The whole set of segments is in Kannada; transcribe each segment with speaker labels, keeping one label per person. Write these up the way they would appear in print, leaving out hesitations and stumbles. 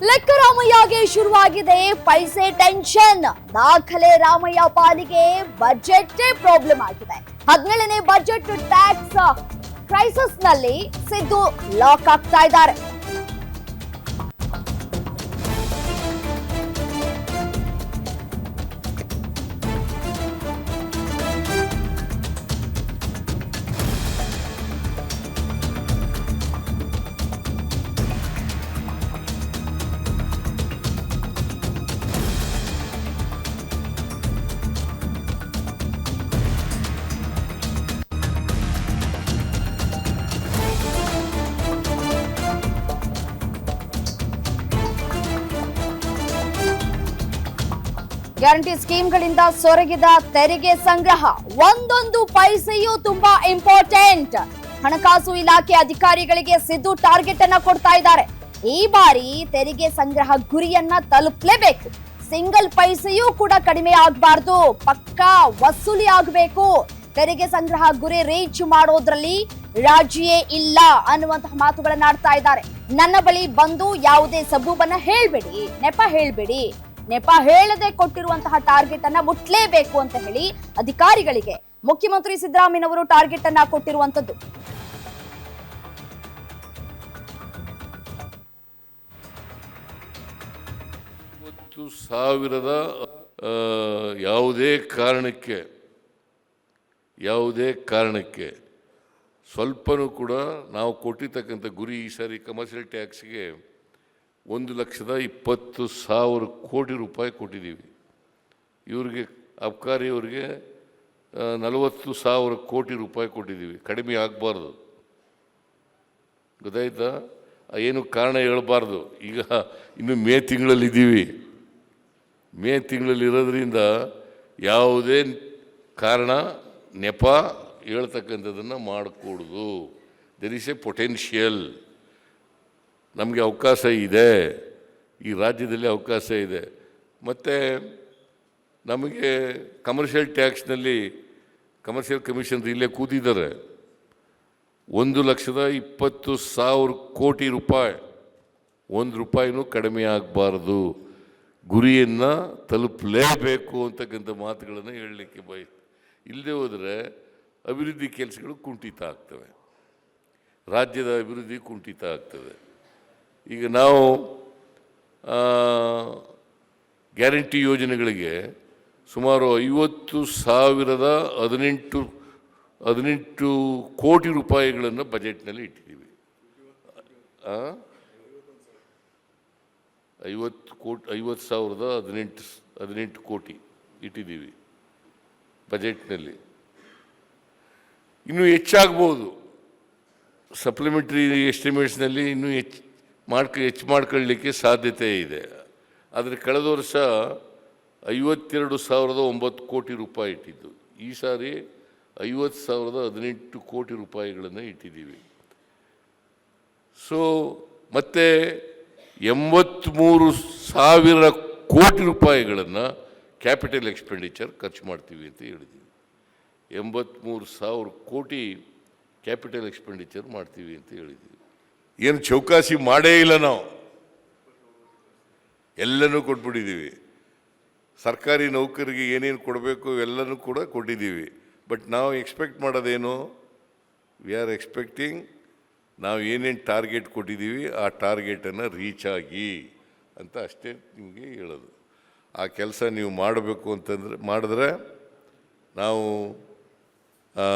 Speaker 1: ಲೆಕ್ಕ ರಾಮಯ್ಯಗೆ ಶುರುವಾಗಿದೆ ಪೈಸೆ ಟೆನ್ಷನ್. ದಾಖಲೆ ರಾಮಯ್ಯ ಪಾಲಿಗೆ ಬಜೆಟ್ ಪ್ರಾಬ್ಲಮ್ ಆಗಿದೆ. 17ನೇ ಬಜೆಟ್ ಟ್ಯಾಕ್ಸ್ ಕ್ರೈಸಿಸ್ ನಲ್ಲಿ ಸಿದ್ದು ಲಾಕ್ ಆಗ್ತಾ ಇದ್ದಾರೆ. ಗ್ಯಾರಂಟಿ ಸ್ಕೀಮ್ಗಳಿಂದ ಸೊರಗಿದ ತೆರಿಗೆ ಸಂಗ್ರಹ ಒಂದೊಂದು ಪೈಸೆಯೂ ತುಂಬಾ ಇಂಪಾರ್ಟೆಂಟ್. ಹಣಕಾಸು ಇಲಾಖೆ ಅಧಿಕಾರಿಗಳಿಗೆ ಸಿದ್ದು ಟಾರ್ಗೆಟ್ ಅನ್ನ ಕೊಡ್ತಾ ಇದ್ದಾರೆ. ಈ ಬಾರಿ ತೆರಿಗೆ ಸಂಗ್ರಹ ಗುರಿಯನ್ನ ತಲುಪಲೇಬೇಕು. ಸಿಂಗಲ್ ಪೈಸೆಯೂ ಕೂಡ ಕಡಿಮೆ ಆಗಬಾರ್ದು, ಪಕ್ಕಾ ವಸೂಲಿ ಆಗಬೇಕು. ತೆರಿಗೆ ಸಂಗ್ರಹ ಗುರಿ ರೀಚ್ ಮಾಡೋದ್ರಲ್ಲಿ ರಾಜಿಯೇ ಇಲ್ಲ ಅನ್ನುವಂತಹ ಮಾತುಗಳನ್ನ ಆಡ್ತಾ ಇದ್ದಾರೆ. ನನ್ನ ಬಳಿ ಬಂದು ಯಾವುದೇ ಸಬೂಬನ್ನ ಹೇಳ್ಬೇಡಿ, ನೆಪ ಹೇಳದೆ ಕೊಟ್ಟಿರುವಂತಹ ಟಾರ್ಗೆಟ್ ಅನ್ನ ಮುಟ್ಲೇಬೇಕು ಅಂತ ಹೇಳಿ ಅಧಿಕಾರಿಗಳಿಗೆ ಮುಖ್ಯಮಂತ್ರಿ ಸಿದ್ದರಾಮಯ್ಯನವರು ಟಾರ್ಗೆಟ್ ಅನ್ನ ಕೊಟ್ಟಿರುವಂತದ್ದು.
Speaker 2: ಯಾವುದೇ ಕಾರಣಕ್ಕೆ ಸ್ವಲ್ಪನೂ ಕೂಡ ನಾವು ಕೊಟ್ಟಿರ್ತಕ್ಕಂಥ ಗುರಿ ಈ ಸಾರಿ ಕಮರ್ಷಿಯಲ್ ಟ್ಯಾಕ್ಸ್ಗೆ 1,20,000 ಕೋಟಿ ರೂಪಾಯಿ ಕೊಟ್ಟಿದ್ದೀವಿ. ಇವ್ರಿಗೆ ಅಬ್ಕಾರಿಯವ್ರಿಗೆ 40,000 ಕೋಟಿ ರೂಪಾಯಿ ಕೊಟ್ಟಿದ್ದೀವಿ. ಕಡಿಮೆ ಆಗಬಾರ್ದು, ಗೊತ್ತಾಯ್ತಾ? ಏನು ಕಾರಣ ಹೇಳಬಾರ್ದು. ಈಗ ಇನ್ನು ಮೇ ತಿಂಗಳಲ್ಲಿದ್ದೀವಿ. ಮೇ ತಿಂಗಳಲ್ಲಿರೋದ್ರಿಂದ ಯಾವುದೇ ಕಾರಣ ನೆಪ ಹೇಳ್ತಕ್ಕಂಥದ್ದನ್ನು ಮಾಡಿಕೊಡೋದು. There is A potential. ನಮಗೆ ಅವಕಾಶ ಇದೆ, ಈ ರಾಜ್ಯದಲ್ಲಿ ಅವಕಾಶ ಇದೆ. ಮತ್ತು ನಮಗೆ ಕಮರ್ಷಿಯಲ್ ಟ್ಯಾಕ್ಸ್ನಲ್ಲಿ ಕಮರ್ಷಿಯಲ್ ಕಮಿಷನ್ ಇಲ್ಲೇ ಕೂತಿದ್ದಾರೆ. 1,20,000 ಕೋಟಿ ರೂಪಾಯಿ, 1 ರೂಪಾಯಿನೂ ಕಡಿಮೆ ಆಗಬಾರ್ದು. ಗುರಿಯನ್ನು ತಲುಪಲೇಬೇಕು ಅಂತಕ್ಕಂಥ ಮಾತುಗಳನ್ನು ಹೇಳಲಿಕ್ಕೆ ಇಲ್ಲದೆ ಹೋದರೆ ಅಭಿವೃದ್ಧಿ ಕೆಲಸಗಳು ಕುಂಠಿತ ಆಗ್ತವೆ, ರಾಜ್ಯದ ಅಭಿವೃದ್ಧಿ ಕುಂಠಿತ ಆಗ್ತದೆ. ಈಗ ನಾವು ಗ್ಯಾರಂಟಿ ಯೋಜನೆಗಳಿಗೆ ಸುಮಾರು 50,018 ಕೋಟಿ ರೂಪಾಯಿಗಳನ್ನು ಬಜೆಟ್ನಲ್ಲಿ ಇಟ್ಟಿದ್ದೀವಿ. 50,018 ಕೋಟಿ ಇಟ್ಟಿದ್ದೀವಿ ಬಜೆಟ್ನಲ್ಲಿ. ಇನ್ನೂ ಹೆಚ್ಚಾಗ್ಬೋದು. ಸಪ್ಲಿಮೆಂಟ್ರಿ ಎಸ್ಟಿಮೇಟ್ಸ್ನಲ್ಲಿ ಇನ್ನೂ ಹೆಚ್ಚು ಮಾಡ್ಕೊಳ್ಳಲಿಕ್ಕೆ ಸಾಧ್ಯತೆ ಇದೆ. ಆದರೆ ಕಳೆದ ವರ್ಷ 52,009 ಕೋಟಿ ರೂಪಾಯಿ ಇಟ್ಟಿದ್ದು. ಈ ಸಾರಿ 50,018 ಕೋಟಿ ರೂಪಾಯಿಗಳನ್ನು ಇಟ್ಟಿದ್ದೀವಿ. ಸೊ ಮತ್ತೆ 83,000 ಕೋಟಿ ರೂಪಾಯಿಗಳನ್ನು ಕ್ಯಾಪಿಟಲ್ ಎಕ್ಸ್ಪೆಂಡಿಚರ್ ಖರ್ಚು ಮಾಡ್ತೀವಿ ಅಂತ ಹೇಳಿದ್ದೀವಿ. 83,000 ಕೋಟಿ ಕ್ಯಾಪಿಟಲ್ ಎಕ್ಸ್ಪೆಂಡಿಚರ್ ಮಾಡ್ತೀವಿ ಅಂತ ಹೇಳಿದ್ದೀವಿ. ಏನು ಚೌಕಾಸಿ ಮಾಡೇ ಇಲ್ಲ, ನಾವು ಎಲ್ಲನೂ ಕೊಟ್ಬಿಟ್ಟಿದ್ದೀವಿ. ಸರ್ಕಾರಿ ನೌಕರಿಗೆ ಏನೇನು ಕೊಡಬೇಕು ಎಲ್ಲನೂ ಕೂಡ ಕೊಟ್ಟಿದ್ದೀವಿ. ಬಟ್ ನಾವು ಎಕ್ಸ್ಪೆಕ್ಟ್ ಮಾಡೋದೇನು, ವಿ ಆರ್ ಎಕ್ಸ್ಪೆಕ್ಟಿಂಗ್ ನಾವು ಏನೇನು ಟಾರ್ಗೆಟ್ ಕೊಟ್ಟಿದ್ದೀವಿ ಆ ಟಾರ್ಗೆಟನ್ನು ರೀಚ್ ಆಗಿ ಅಂತ ಅಷ್ಟೇ ನಿಮಗೆ ಹೇಳೋದು. ಆ ಕೆಲಸ ನೀವು ಮಾಡಬೇಕು ಅಂತಂದರೆ ಮಾಡಿದ್ರೆ ನಾವು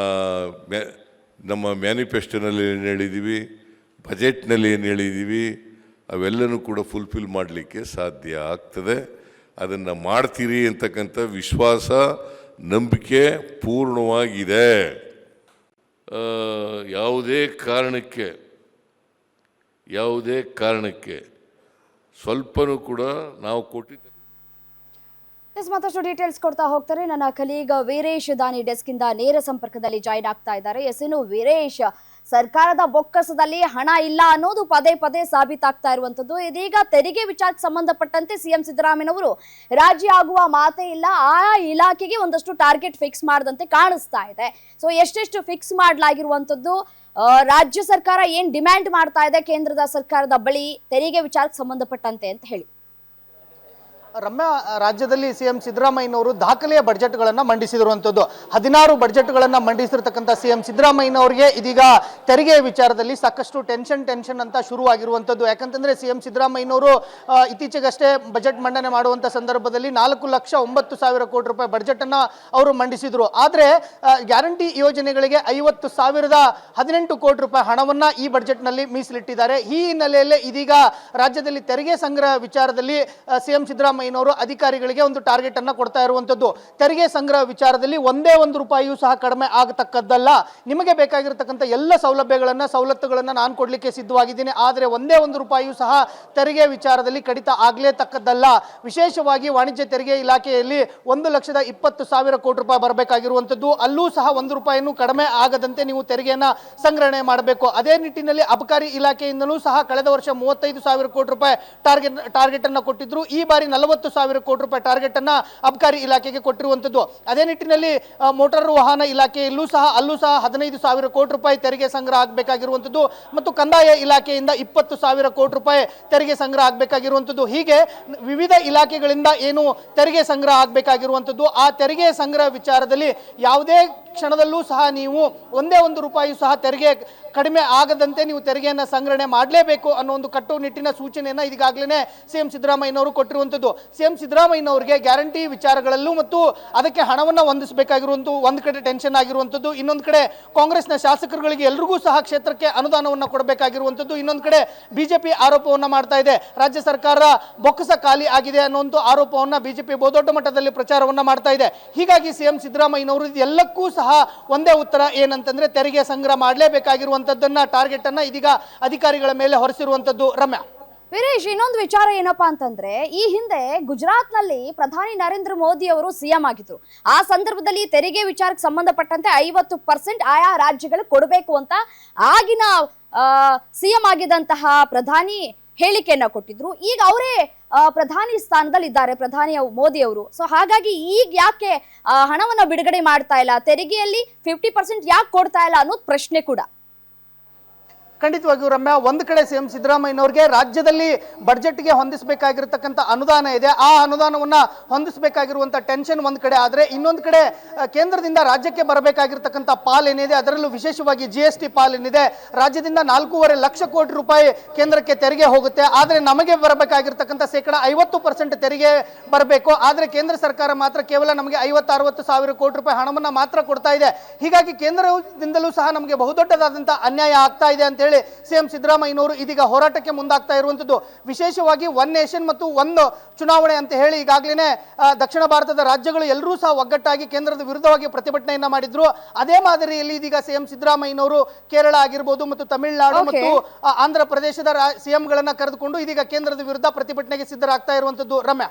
Speaker 2: ನಮ್ಮ ಮ್ಯಾನಿಫೆಸ್ಟೋನಲ್ಲಿ ಏನು ಹೇಳಿದ್ದೀವಿ, ಬಜೆಟ್ನಲ್ಲಿ ಏನು ಹೇಳಿದ್ದೀವಿ ಅವೆಲ್ಲನೂ ಕೂಡ ಫುಲ್ಫಿಲ್ ಮಾಡಲಿಕ್ಕೆ ಸಾಧ್ಯ ಆಗ್ತದೆ. ಅದನ್ನು ಮಾಡ್ತೀರಿ ಅಂತಕ್ಕಂಥ ವಿಶ್ವಾಸ, ನಂಬಿಕೆ ಪೂರ್ಣವಾಗಿದೆ. ಯಾವುದೇ ಕಾರಣಕ್ಕೆ ಸ್ವಲ್ಪನೂ ಕೂಡ ನಾವು ಕೊಟ್ಟಿದ್ದ
Speaker 1: ಮತ್ತಷ್ಟು ಡೀಟೇಲ್ಸ್ ಕೊಡ್ತಾ ಹೋಗ್ತಾರೆ ನನ್ನ ಕಲೀಗ ವೀರೇಶ್ ದಾನಿ ಡೆಸ್ಕ್ ಇಂದ ನೇರ ಸಂಪರ್ಕದಲ್ಲಿ ಜಾಯಿನ್ ಆಗ್ತಾ ಇದ್ದಾರೆ. ಇನ್ನು ವೀರೇಶ್, ಸರ್ಕಾರದ ಬೊಕ್ಕಸದಲ್ಲಿ ಹಣ ಇಲ್ಲ ಅನ್ನೋದು ಪದೇ ಪದೇ ಸಾಬೀತಾಗ್ತಾ ಇರುವಂತದ್ದು. ಇದೀಗ ತೆರಿಗೆ ವಿಚಾರಕ್ಕೆ ಸಂಬಂಧಪಟ್ಟಂತೆ ಸಿಎಂ ಸಿದ್ದರಾಮಯ್ಯನವರು ರಾಜಿ ಆಗುವ ಮಾತೇ ಇಲ್ಲ. ಆ ಇಲಾಖೆಗೆ ಒಂದಷ್ಟು ಟಾರ್ಗೆಟ್ ಫಿಕ್ಸ್ ಮಾಡದಂತೆ ಕಾಣಿಸ್ತಾ ಇದೆ. ಸೊ ಎಷ್ಟೆಷ್ಟು ಫಿಕ್ಸ್ ಮಾಡಲಾಗಿರುವಂತದ್ದು, ರಾಜ್ಯ ಸರ್ಕಾರ ಏನ್ ಡಿಮ್ಯಾಂಡ್ ಮಾಡ್ತಾ ಇದೆ ಕೇಂದ್ರದ ಸರ್ಕಾರದ ಬಳಿ ತೆರಿಗೆ ವಿಚಾರಕ್ಕೆ ಸಂಬಂಧಪಟ್ಟಂತೆ ಅಂತ ಹೇಳಿ.
Speaker 3: ರಮ್ಯಾ, ರಾಜ್ಯದಲ್ಲಿ ಸಿಎಂ ಸಿದ್ದರಾಮಯ್ಯನವರು ದಾಖಲೆಯ ಬಡ್ಜೆಟ್ಗಳನ್ನು ಮಂಡಿಸಿರುವಂಥದ್ದು. 16 ಬಡ್ಜೆಟ್ಗಳನ್ನು ಮಂಡಿಸಿರ್ತಕ್ಕಂಥ ಸಿಎಂ ಸಿದ್ದರಾಮಯ್ಯನವರಿಗೆ ಇದೀಗ ತೆರಿಗೆ ವಿಚಾರದಲ್ಲಿ ಸಾಕಷ್ಟು ಟೆನ್ಷನ್ ಅಂತ ಶುರುವಾಗಿರುವಂಥದ್ದು. ಯಾಕಂತಂದ್ರೆ ಸಿಎಂ ಸಿದ್ದರಾಮಯ್ಯನವರು ಇತ್ತೀಚೆಗಷ್ಟೇ ಬಜೆಟ್ ಮಂಡನೆ ಮಾಡುವಂಥ ಸಂದರ್ಭದಲ್ಲಿ 4,09,000 ಕೋಟಿ ರೂಪಾಯಿ ಬಡ್ಜೆಟನ್ನು ಅವರು ಮಂಡಿಸಿದರು. ಆದರೆ ಗ್ಯಾರಂಟಿ ಯೋಜನೆಗಳಿಗೆ 50,018 ಕೋಟಿ ರೂಪಾಯಿ ಹಣವನ್ನು ಈ ಬಡ್ಜೆಟ್ನಲ್ಲಿ ಮೀಸಲಿಟ್ಟಿದ್ದಾರೆ. ಈ ಹಿನ್ನೆಲೆಯಲ್ಲೇ ಇದೀಗ ರಾಜ್ಯದಲ್ಲಿ ತೆರಿಗೆ ಸಂಗ್ರಹ ವಿಚಾರದಲ್ಲಿ ಸಿಎಂ ಸಿದ್ದರಾಮಯ್ಯ ಅಧಿಕಾರಿಗಳಿಗೆ ಒಂದು ಟಾರ್ಗೆಟ್ ಅನ್ನು ಕೊಡ್ತಾ ಇರುವಂತದ್ದು. ತೆರಿಗೆ ಸಂಗ್ರಹ ವಿಚಾರದಲ್ಲಿ ಒಂದೇ ಒಂದು ರೂಪಾಯಿಯೂ ಸಹ ಕಡಿಮೆ ಆಗತಕ್ಕದ್ದಲ್ಲ. ನಿಮಗೆ ಬೇಕಾಗಿರತಕ್ಕಂಥ ಎಲ್ಲ ಸವಲತ್ತುಗಳನ್ನು ನಾನು ಕೊಡ್ಲಿಕ್ಕೆ ಸಿದ್ಧವಾಗಿದ್ದೀನಿ. ಆದರೆ ಒಂದೇ ಒಂದು ರೂಪಾಯಿಯೂ ಸಹ ತೆರಿಗೆ ವಿಚಾರದಲ್ಲಿ ಕಡಿತ ಆಗಲೇತಕ್ಕದ್ದಲ್ಲ. ವಿಶೇಷವಾಗಿ ವಾಣಿಜ್ಯ ತೆರಿಗೆ ಇಲಾಖೆಯಲ್ಲಿ 1,20,000 ಕೋಟಿ ರೂಪಾಯಿ ಬರಬೇಕಾಗಿರುವಂತದ್ದು. ಅಲ್ಲೂ ಸಹ 1 ರೂಪಾಯಿನೂ ಕಡಿಮೆ ಆಗದಂತೆ ನೀವು ತೆರಿಗೆಯನ್ನ ಸಂಗ್ರಹಣೆ ಮಾಡಬೇಕು. ಅದೇ ನಿಟ್ಟಿನಲ್ಲಿ ಅಬಕಾರಿ ಇಲಾಖೆಯಿಂದಲೂ ಸಹ ಕಳೆದ ವರ್ಷ 35,000 ಕೋಟಿ ರೂಪಾಯಿ ಟಾರ್ಗೆಟ್ ಅನ್ನು ಕೊಟ್ಟಿದ್ರು. ಈ ಬಾರಿ 40,000 ಕೋಟಿ ರೂಪಾಯಿ ಟಾರ್ಗೆಟ್ ಅನ್ನ ಅಬಕಾರಿ ಇಲಾಖೆಗೆ ಕೊಟ್ಟಿರುವಂತದ್ದು. ಅದೇ ನಿಟ್ಟಿನಲ್ಲಿ ಮೋಟಾರ್ ವಾಹನ ಇಲಾಖೆಯಲ್ಲೂ ಸಹ 15,000 ಕೋಟಿ ರೂಪಾಯಿ ತೆರಿಗೆ ಸಂಗ್ರಹ ಆಗಬೇಕಾಗಿರುವಂತದ್ದು ಮತ್ತು ಕಂದಾಯ ಇಲಾಖೆಯಿಂದ 20,000 ಕೋಟಿ ರೂಪಾಯಿ ತೆರಿಗೆ ಸಂಗ್ರಹ ಆಗಬೇಕಾಗಿರುವಂತದ್ದು. ಹೀಗೆ ವಿವಿಧ ಇಲಾಖೆಗಳಿಂದ ಏನು ತೆರಿಗೆ ಸಂಗ್ರಹ ಆಗಬೇಕಾಗಿರುವಂತದ್ದು. ಆ ತೆರಿಗೆ ಸಂಗ್ರಹ ವಿಚಾರದಲ್ಲಿ ಯಾವುದೇ ಕ್ಷಣದಲ್ಲೂ ಸಹ ನೀವು ಒಂದೇ ಒಂದು ರೂಪಾಯಿಯೂ ಸಹ ತೆರಿಗೆ ಕಡಿಮೆ ಆಗದಂತೆ ನೀವು ತೆರಿಗೆಯನ್ನು ಸಂಗ್ರಹಣೆ ಮಾಡಲೇಬೇಕು ಅನ್ನೋ ಒಂದು ಕಟ್ಟುನಿಟ್ಟಿನ ಸೂಚನೆಯನ್ನು ಈಗಾಗಲೇ ಸಿಎಂ ಸಿದ್ದರಾಮಯ್ಯನವರು ಕೊಟ್ಟಿರುವಂಥದ್ದು. ಸಿಎಂ ಸಿದ್ದರಾಮಯ್ಯನವರಿಗೆ ಗ್ಯಾರಂಟಿ ವಿಚಾರಗಳಲ್ಲೂ ಮತ್ತು ಅದಕ್ಕೆ ಹಣವನ್ನು ಹೊಂದಿಸಬೇಕಾಗಿರುವಂಥ ಒಂದು ಕಡೆ ಟೆನ್ಷನ್ ಆಗಿರುವಂಥದ್ದು, ಇನ್ನೊಂದು ಕಡೆ ಕಾಂಗ್ರೆಸ್ನ ಶಾಸಕರುಗಳಿಗೆ ಎಲ್ರಿಗೂ ಸಹ ಕ್ಷೇತ್ರಕ್ಕೆ ಅನುದಾನವನ್ನು ಕೊಡಬೇಕಾಗಿರುವಂಥದ್ದು, ಇನ್ನೊಂದು ಕಡೆ ಬಿಜೆಪಿ ಆರೋಪವನ್ನು ಮಾಡ್ತಾ ಇದೆ. ರಾಜ್ಯ ಸರ್ಕಾರ ಬೊಕ್ಕಸ ಖಾಲಿ ಆಗಿದೆ ಅನ್ನುವಂಥ ಆರೋಪವನ್ನು ಬಿಜೆಪಿ ಬಹುದೊಡ್ಡ ಮಟ್ಟದಲ್ಲಿ ಪ್ರಚಾರವನ್ನು ಮಾಡ್ತಾ ಇದೆ. ಹೀಗಾಗಿ ಸಿಎಂ ಸಿದ್ದರಾಮಯ್ಯನವರು ಎಲ್ಲಕ್ಕೂ ಸಹ ಒಂದೇ ಉತ್ತರ ಏನಂತಂದ್ರೆ ತೆರಿಗೆ ಸಂಗ್ರಹ ಮಾಡಲೇಬೇಕಾಗಿರುವಂತದ್ದನ್ನ ಟಾರ್ಗೆಟ್ ಅನ್ನ ಇದೀಗ ಅಧಿಕಾರಿಗಳ ಮೇಲೆ ಹೊರಿಸಿರುವಂತದ್ದು. ರಮ್ಯಾ,
Speaker 1: ವೀರೇಶ್, ಇನ್ನೊಂದು ವಿಚಾರ ಏನಪ್ಪಾ ಅಂತಂದ್ರೆ, ಈ ಹಿಂದೆ ಗುಜರಾತ್ ನಲ್ಲಿ ಪ್ರಧಾನಿ ನರೇಂದ್ರ ಮೋದಿ ಅವರು ಸಿಎಂ ಆಗಿದ್ರು. ಆ ಸಂದರ್ಭದಲ್ಲಿ ತೆರಿಗೆ ವಿಚಾರಕ್ಕೆ ಸಂಬಂಧಪಟ್ಟಂತೆ 50% ಆಯಾ ರಾಜ್ಯಗಳು ಕೊಡಬೇಕು ಅಂತ ಆಗಿನ ಸಿಎಂ ಆಗಿದ್ದಂತಹ ಪ್ರಧಾನಿ ಹೇಳಿಕೆಯನ್ನ ಕೊಟ್ಟಿದ್ರು. ಈಗ ಅವರೇ ಪ್ರಧಾನಿ ಸ್ಥಾನದಲ್ಲಿ ಇದ್ದಾರೆ, ಪ್ರಧಾನಿ ಮೋದಿ ಅವರು. ಸೊ ಹಾಗಾಗಿ ಈಗ ಯಾಕೆ ಹಣವನ್ನ ಬಿಡುಗಡೆ ಮಾಡ್ತಾ ಇಲ್ಲ, ತೆರಿಗೆಯಲ್ಲಿ 50% ಯಾಕೆ ಕೊಡ್ತಾ ಇಲ್ಲ ಅನ್ನೋದು ಪ್ರಶ್ನೆ ಕೂಡ.
Speaker 3: ಖಂಡಿತವಾಗಿಯೂ ರಮ್ಯಾ, ಒಂದು ಕಡೆ ಸಿಎಂ ಸಿದ್ದರಾಮಯ್ಯನವರಿಗೆ ರಾಜ್ಯದಲ್ಲಿ ಬಡ್ಜೆಟ್ಗೆ ಹೊಂದಿಸಬೇಕಾಗಿರತಕ್ಕಂಥ ಅನುದಾನ ಇದೆ. ಆ ಅನುದಾನವನ್ನು ಹೊಂದಿಸಬೇಕಾಗಿರುವಂಥ ಟೆನ್ಷನ್ ಒಂದು ಕಡೆ ಆದರೆ, ಇನ್ನೊಂದು ಕಡೆ ಕೇಂದ್ರದಿಂದ ರಾಜ್ಯಕ್ಕೆ ಬರಬೇಕಾಗಿರ್ತಕ್ಕಂಥ ಪಾಲೇನಿದೆ, ಅದರಲ್ಲೂ ವಿಶೇಷವಾಗಿ GST ಪಾಲೇನಿದೆ. ರಾಜ್ಯದಿಂದ 4.5 ಲಕ್ಷ ಕೋಟಿ ರೂಪಾಯಿ ಕೇಂದ್ರಕ್ಕೆ ತೆರಿಗೆ ಹೋಗುತ್ತೆ. ಆದರೆ ನಮಗೆ ಬರಬೇಕಾಗಿರ್ತಕ್ಕಂಥ 50% ತೆರಿಗೆ ಬರಬೇಕು. ಆದರೆ ಕೇಂದ್ರ ಸರ್ಕಾರ ಮಾತ್ರ ಕೇವಲ ನಮಗೆ 50-60 ಸಾವಿರ ಕೋಟಿ ರೂಪಾಯಿ ಹಣವನ್ನು ಮಾತ್ರ ಕೊಡ್ತಾ ಇದೆ. ಹೀಗಾಗಿ ಕೇಂದ್ರದಿಂದಲೂ ಸಹ ನಮಗೆ ಬಹುದೊಡ್ಡದಾದಂಥ ಅನ್ಯಾಯ ಆಗ್ತಾ ಇದೆ ಅಂತ ಹೇಳಿ ಸಿಎಂ ಸಿದ್ದರಾಮಯ್ಯನವರು ಇದೀಗ ಹೋರಾಟಕ್ಕೆ ಮುಂದಾಗ್ತಾ ಇರುವಂತದ್ದು. ವಿಶೇಷವಾಗಿ ಒನ್ ನೇಷನ್ ಮತ್ತು ಒಂದು ಚುನಾವಣೆ ಅಂತ ಹೇಳಿ ಈಗಾಗಲೇ ದಕ್ಷಿಣ ಭಾರತದ ರಾಜ್ಯಗಳು ಎಲ್ಲರೂ ಸಹ ಒಗ್ಗಟ್ಟಾಗಿ ಕೇಂದ್ರದ ವಿರುದ್ಧವಾಗಿ ಪ್ರತಿಭಟನೆಯನ್ನ ಮಾಡಿದ್ರು. ಅದೇ ಮಾದರಿಯಲ್ಲಿ ಇದೀಗ ಸಿಎಂ ಸಿದ್ದರಾಮಯ್ಯನವರು ಕೇರಳ ಆಗಿರಬಹುದು ಮತ್ತು ತಮಿಳುನಾಡು ಮತ್ತು ಆಂಧ್ರ ಪ್ರದೇಶದ ಸಿಎಂಗಳನ್ನ ಕರೆದುಕೊಂಡು ಇದೀಗ ಕೇಂದ್ರದ ವಿರುದ್ಧ ಪ್ರತಿಭಟನೆಗೆ ಸಿದ್ಧರಾಗ್ತಾ ಇರುವಂತದ್ದು. ರಮ್ಯಾ.